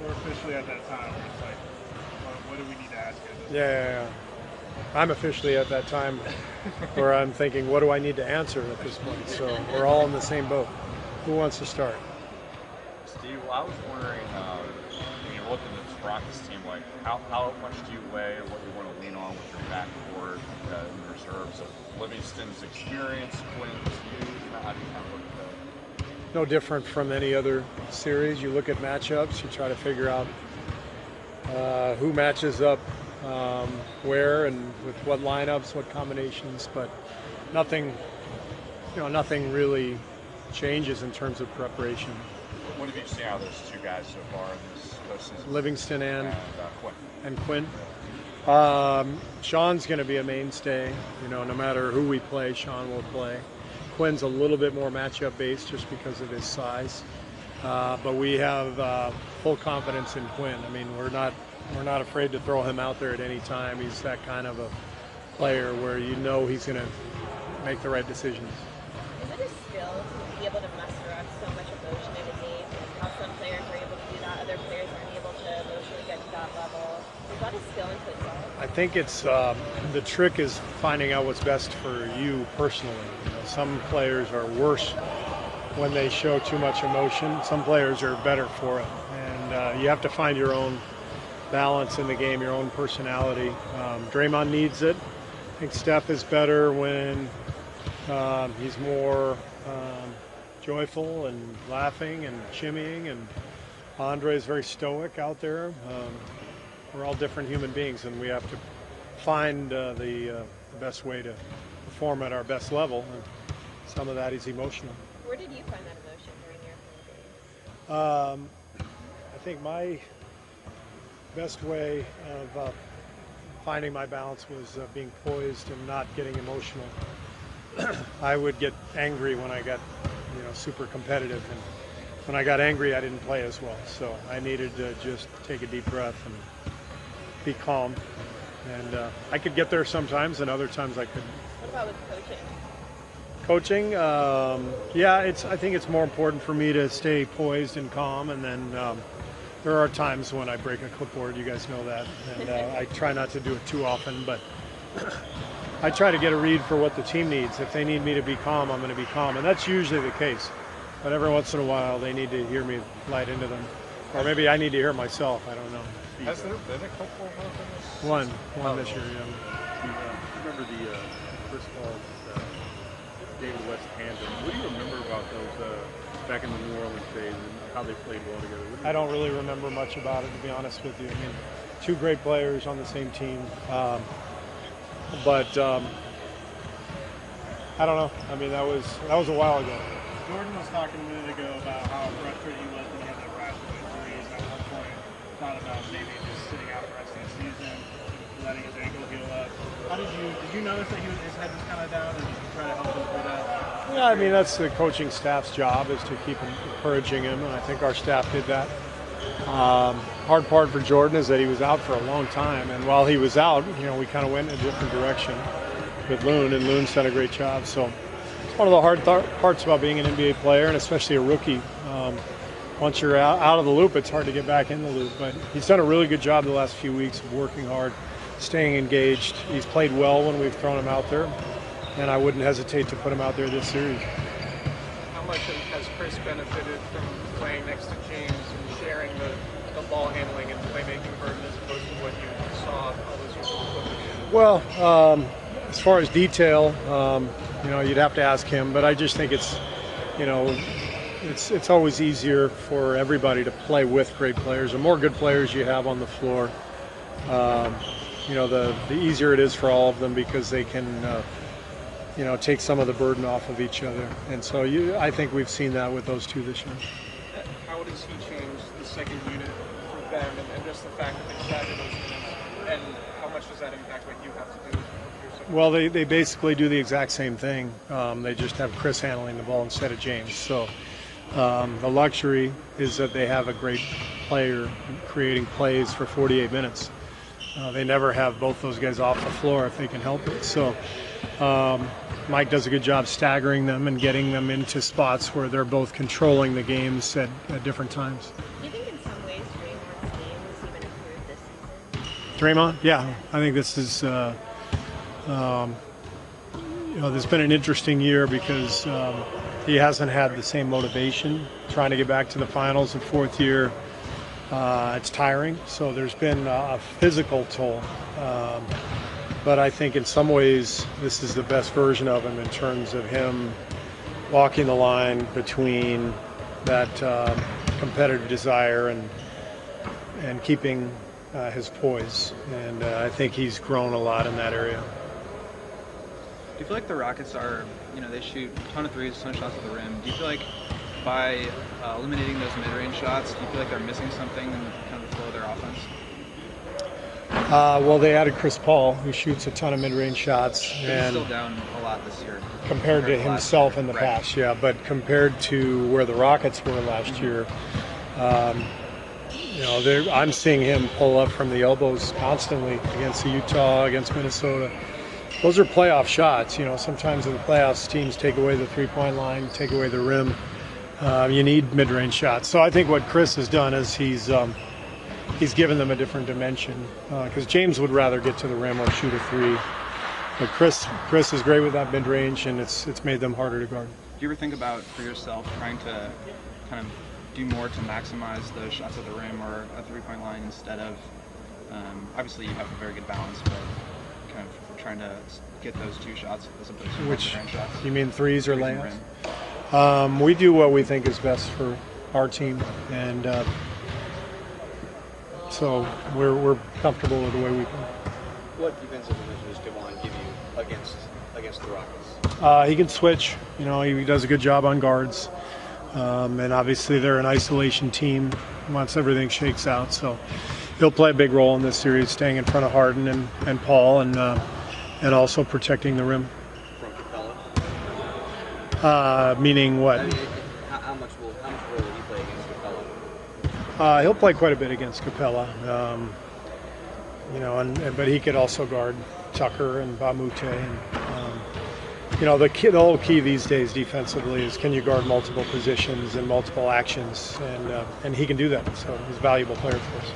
we're officially at that time where it's like, what do we need to ask you? Yeah. I'm officially at that time where I'm thinking, what do I need to answer at this point? So we're all in the same boat. Who wants to start? Steve, well, I was wondering, when you're looking at this Rockets team, like how much do you weigh what you want to lean on with your backcourt in reserves of Livingston's experience, Quinn's youth? How do you kind of look at that? No different from any other series. You look at matchups, you try to figure out who matches up where and with what lineups, what combinations, but nothing really changes in terms of preparation. What have you seen out of those two guys so far in this postseason? Livingston and Quinn. And Quinn. Sean's going to be a mainstay. No matter who we play, Sean will play. Quinn's a little bit more matchup based just because of his size, but we have full confidence in Quinn. I mean, we're not afraid to throw him out there at any time. He's that kind of a player where he's going to make the right decisions. Is it a skill to be able to muster up so much emotion in a game? How some players are able to do that, other players aren't able to emotionally get to that level. Is that a skill into itself? I think it's the trick is finding out what's best for you personally. Some players are worse when they show too much emotion. Some players are better for it, and you have to find your own balance in the game, your own personality. Draymond needs it. I think Steph is better when he's more joyful and laughing and shimmying, and Andre is very stoic out there. We're all different human beings, and we have to find the best way to perform at our best level, and some of that is emotional. Where did you find that emotion during your playing days? I think my best way of finding my balance was being poised and not getting emotional. I would get angry when I got super competitive, and when I got angry I didn't play as well, so I needed to just take a deep breath and be calm, and I could get there sometimes and other times I couldn't. What about with Coaching, I think it's more important for me to stay poised and calm, and then there are times when I break a clipboard, you guys know that, and I try not to do it too often, but I try to get a read for what the team needs. If they need me to be calm, I'm going to be calm, and that's usually the case. But every once in a while, they need to hear me light into them, or maybe I need to hear myself. I don't know. Has there been a couple of this? One this year, yeah. Remember the Chris Paul, David West tandem. What do you remember about those back in the New Orleans days and how they played well together? I don't really remember much about it, to be honest with you. I mean, two great players on the same team, but I don't know. I mean, that was a while ago. Jordan was talking a minute ago about how frustrated he was when he had that rash of injuries. At one point, thought about maybe just sitting out the rest of the season, letting his ankle heal up. Did you notice that his head was kind of down, or did you try to help him through that? Yeah, I mean, that's the coaching staff's job, is to keep encouraging him, and I think our staff did that. Hard part for Jordan is that he was out for a long time, and while he was out, we kind of went in a different direction with Loon, and Loon's done a great job. So it's one of the hard parts about being an NBA player, and especially a rookie. Once you're out of the loop, it's hard to get back in the loop, but he's done a really good job the last few weeks of working hard, staying engaged. He's played well when we've thrown him out there, and I wouldn't hesitate to put him out there this series. How much has Chris benefited from playing next to James and sharing the ball handling and playmaking burden as opposed to what you saw all those years before? Well, as far as detail, you'd have to ask him, but I just think it's always easier for everybody to play with great players. The more good players you have on the floor, the easier it is for all of them, because they can take some of the burden off of each other. And so I think we've seen that with those two this year. How does he change the second unit for them, and just the fact that they stagger those minutes, and how much does that impact what you have to do with your second? Well, they basically do the exact same thing. They just have Chris handling the ball instead of James. So the luxury is that they have a great player creating plays for 48 minutes. They never have both those guys off the floor if they can help it. So Mike does a good job staggering them and getting them into spots where they're both controlling the games at different times. Do you think in some ways Draymond Draymond? Yeah, I think this is, there's been an interesting year because he hasn't had the same motivation trying to get back to the finals. The fourth year, it's tiring. So there's been a physical toll. But I think in some ways this is the best version of him in terms of him walking the line between that competitive desire and keeping his poise. And I think he's grown a lot in that area. Do you feel like the Rockets are, they shoot a ton of threes, a ton of shots at the rim. Do you feel like by eliminating those mid-range shots, do you feel like they're missing something in kind of the flow of their offense? Well, they added Chris Paul, who shoots a ton of mid-range shots. But he's still down a lot this year. Compared to himself in the past, yeah. But compared to where the Rockets were last year, I'm seeing him pull up from the elbows constantly against Utah, against Minnesota. Those are playoff shots. Sometimes in the playoffs, teams take away the three-point line, take away the rim. You need mid-range shots. So I think what Chris has done is he's given them a different dimension. Because James would rather get to the rim or shoot a three. But Chris is great with that mid-range, and it's made them harder to guard. Do you ever think about, for yourself, trying to kind of do more to maximize those shots at the rim or a three-point line instead of, obviously you have a very good balance, but kind of trying to get those two shots as opposed to mid-range shots? You mean threes or layups? We do what we think is best for our team, and so we're comfortable with the way we play. What defensive dimension does Devon give you against the Rockets? He can switch. He does a good job on guards, and obviously they're an isolation team. Once everything shakes out, so he'll play a big role in this series, staying in front of Harden and Paul, and also protecting the rim. From Capella? Meaning what? How much role will he play against Capella? He'll play quite a bit against Capella, but he could also guard Tucker and Bamute. And, the whole key these days defensively is can you guard multiple positions and multiple actions, and he can do that. So he's a valuable player for us.